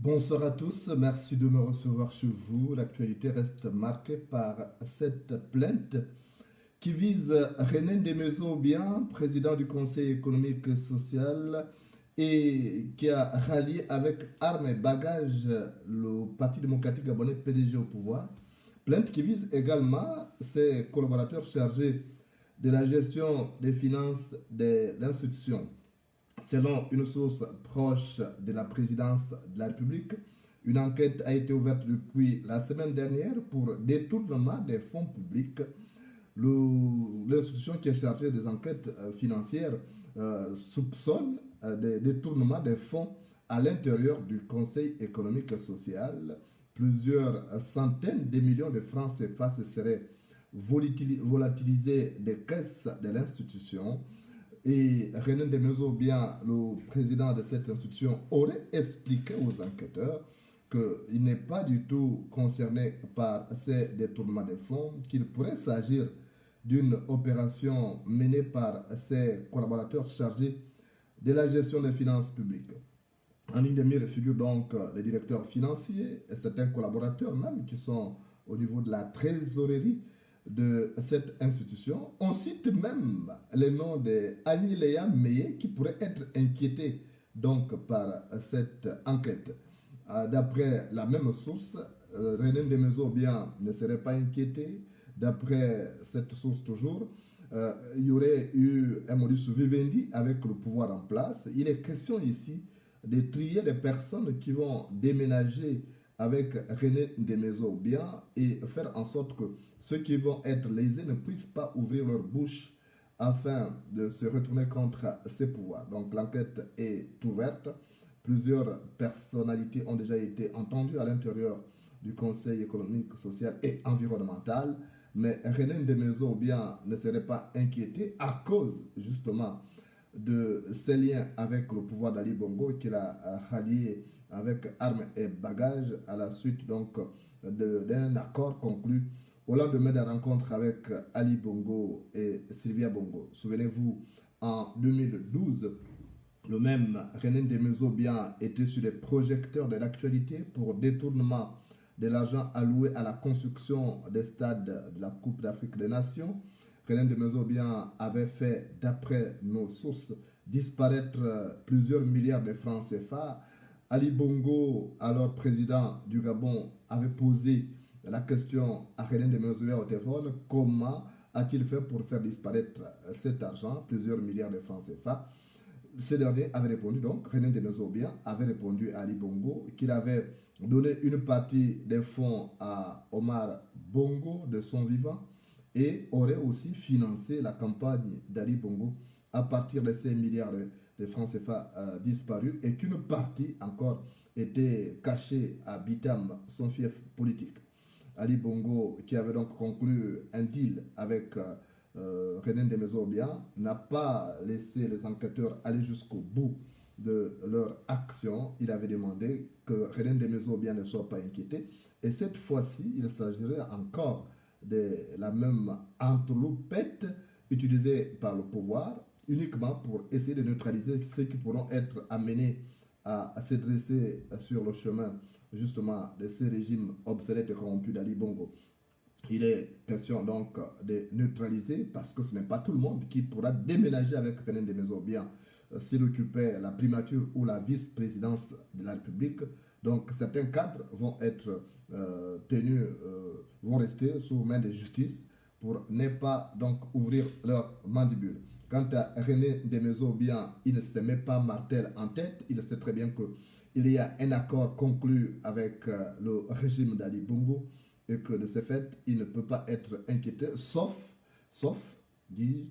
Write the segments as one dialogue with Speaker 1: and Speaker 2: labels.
Speaker 1: Bonsoir à tous, merci de me recevoir chez vous. L'actualité reste marquée par cette plainte qui vise René Desmaisons-Aubian, président du Conseil économique et social, et qui a rallié avec armes et bagages le Parti démocratique gabonais PDG au pouvoir. Plainte qui vise également ses collaborateurs chargés de la gestion des finances de l'institution. Selon une source proche de la présidence de la République, une enquête a été ouverte depuis la semaine dernière pour détournement des fonds publics. L'institution qui est chargée des enquêtes financières soupçonne des détournements des fonds à l'intérieur du Conseil économique et social. Plusieurs centaines de millions de francs CFA se seraient volatilisés des caisses de l'institution. Et René Desmaisons-Aubian, le président de cette institution, aurait expliqué aux enquêteurs qu'il n'est pas du tout concerné par ces détournements de fonds, qu'il pourrait s'agir d'une opération menée par ses collaborateurs chargés de la gestion des finances publiques. En ligne de mire figurent donc les directeurs financiers et certains collaborateurs même qui sont au niveau de la trésorerie de cette institution. On cite même les noms d'Agni Léa Meye qui pourrait être inquiété donc par cette enquête. D'après la même source, René Desmaisons bien ne serait pas inquiété. D'après cette source toujours, il y aurait eu un modus vivendi avec le pouvoir en place. Il est question ici de trier les personnes qui vont déménager avec René Desmaisons bien et faire en sorte que ceux qui vont être lésés ne puissent pas ouvrir leur bouche afin de se retourner contre ces pouvoirs. Donc l'enquête est ouverte. Plusieurs personnalités ont déjà été entendues à l'intérieur du Conseil économique, social et environnemental. Mais René Desmaisons bien ne serait pas inquiété à cause justement de ses liens avec le pouvoir d'Ali Bongo qu'il a rallié avec armes et bagages à la suite donc d'un accord conclu au lendemain de la rencontre avec Ali Bongo et Sylvia Bongo. Souvenez-vous, en 2012, le même René Desmaisons bien était sur les projecteurs de l'actualité pour détournement de l'argent alloué à la construction des stades de la Coupe d'Afrique des Nations. René Desmaisons bien avait fait, d'après nos sources, disparaître plusieurs milliards de francs CFA. Ali Bongo, alors président du Gabon, avait posé la question à René Desmaisons au téléphone: comment a-t-il fait pour faire disparaître cet argent, plusieurs milliards de francs CFA? Ce dernier avait répondu, donc René Desmaisons bien avait répondu à Ali Bongo qu'il avait donné une partie des fonds à Omar Bongo de son vivant et aurait aussi financé la campagne d'Ali Bongo à partir de ces milliards de francs CFA disparus, et qu'une partie encore était cachée à Bitam, son fief politique. Ali Bongo, qui avait donc conclu un deal avec René Desmaisons bien, n'a pas laissé les enquêteurs aller jusqu'au bout de leur action. Il avait demandé que René Desmaisons bien ne soit pas inquiété. Et cette fois-ci, il s'agirait encore de la même entourloupette utilisée par le pouvoir uniquement pour essayer de neutraliser ceux qui pourront être amenés à se dresser sur le chemin justement de ces régimes obsolètes et corrompus d'Ali Bongo. Il est question donc de neutraliser, parce que ce n'est pas tout le monde qui pourra déménager avec René Desmaisons bien s'il occupait la primature ou la vice-présidence de la République. Donc certains cadres vont être vont rester sous main de justice pour ne pas donc ouvrir leur mandibule. Quant à René Desmaisons bien, il ne se met pas martel en tête. Il sait très bien qu'il y a un accord conclu avec le régime d'Ali Bongo et que de ce fait, il ne peut pas être inquiété, sauf, dis-je,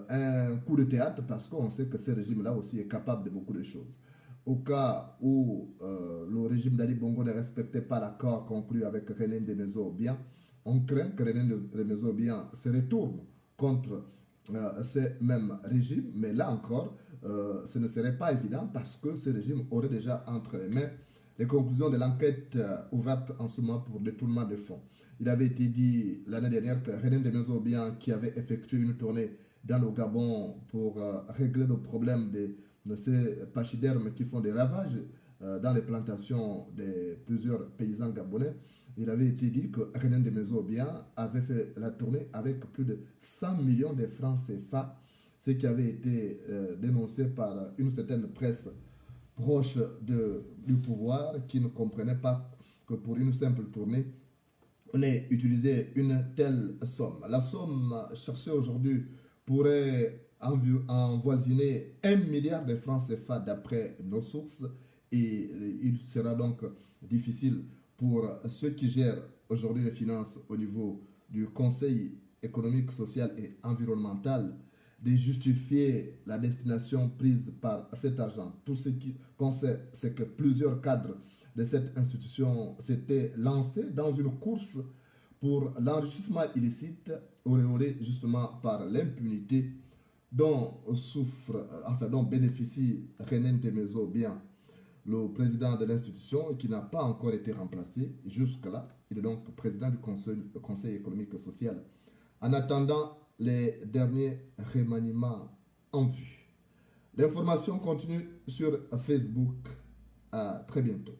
Speaker 1: un coup de théâtre, parce qu'on sait que ce régime-là aussi est capable de beaucoup de choses. Au cas où le régime d'Ali Bongo ne respectait pas l'accord conclu avec René Desmaisons bien, on craint que René Desmaisons bien se retourne contre ce même régime, mais là encore, ce ne serait pas évident parce que ce régime aurait déjà entre les mains les conclusions de l'enquête ouverte en ce moment pour détournement de fonds. Il avait été dit l'année dernière que René Desmaisons bien, qui avait effectué une tournée dans le Gabon pour régler le problème de ces pachydermes qui font des ravages dans les plantations de plusieurs paysans gabonais, il avait été dit que René Desmaisons bien avait fait la tournée avec plus de 100 millions de francs CFA, ce qui avait été dénoncé par une certaine presse proche du pouvoir, qui ne comprenait pas que pour une simple tournée, on ait utilisé une telle somme. La somme cherchée aujourd'hui pourrait avoisiner 1 milliard de francs CFA d'après nos sources, et il sera donc difficile pour ceux qui gèrent aujourd'hui les finances au niveau du Conseil économique, social et environnemental de justifier la destination prise par cet argent. Tout ce qu'on sait, c'est que plusieurs cadres de cette institution s'étaient lancés dans une course pour l'enrichissement illicite, auréolé justement par l'impunité dont dont bénéficie René Desmaisons bien, le président de l'institution, qui n'a pas encore été remplacé jusque-là. Il est donc président du Conseil économique et social. En attendant les derniers remaniements en vue. L'information continue sur Facebook. À très bientôt.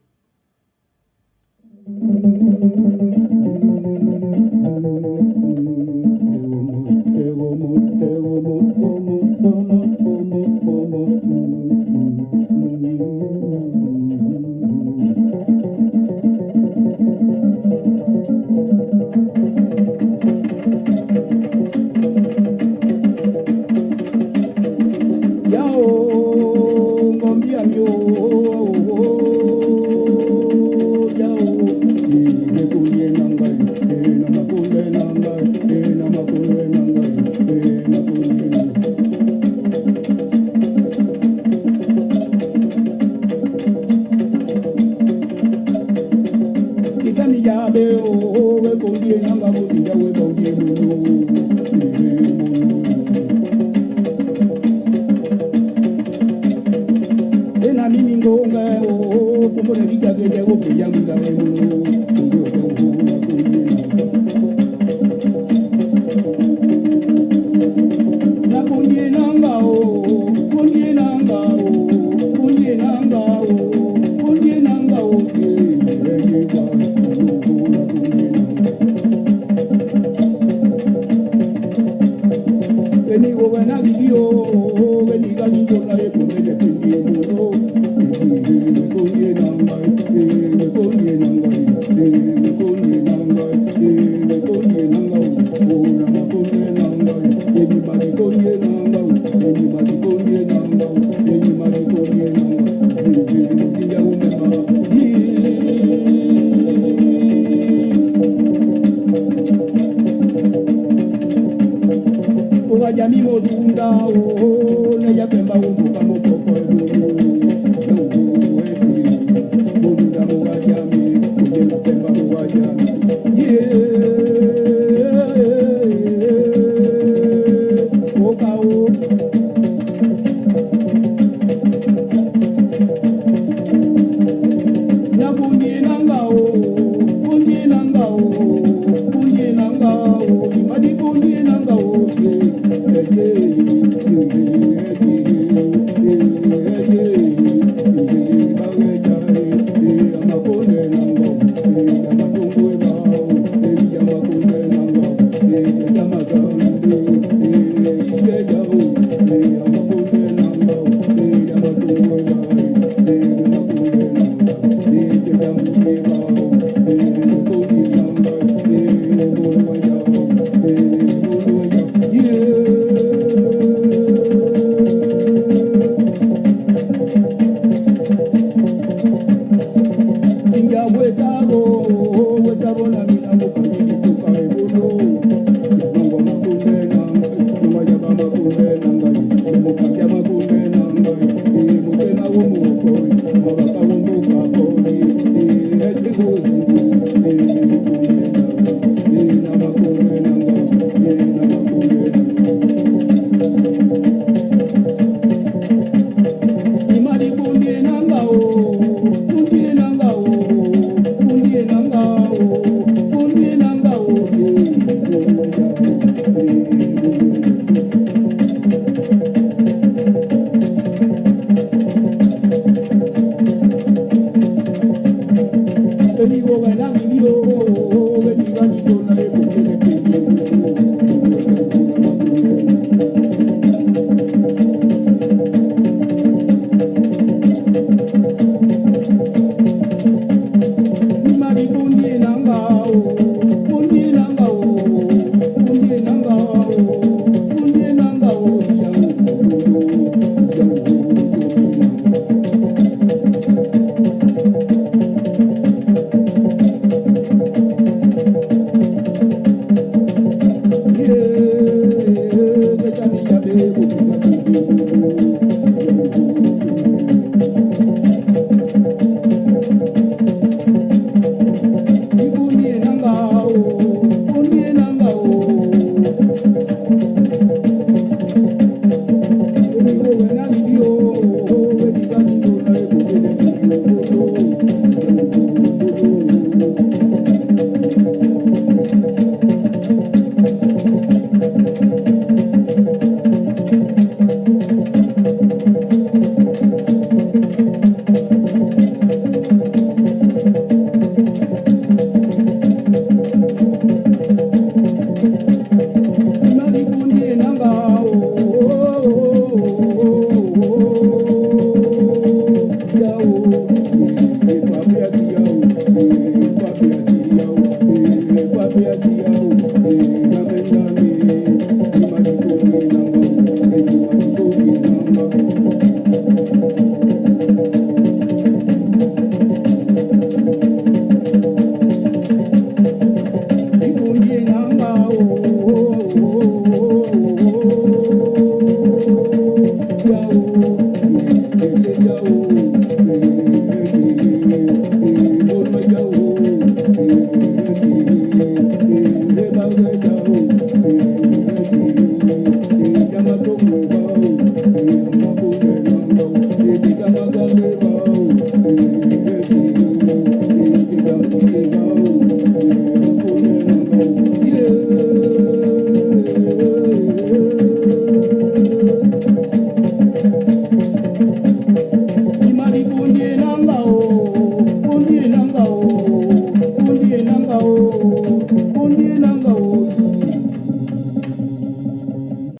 Speaker 2: oh, oh, oh.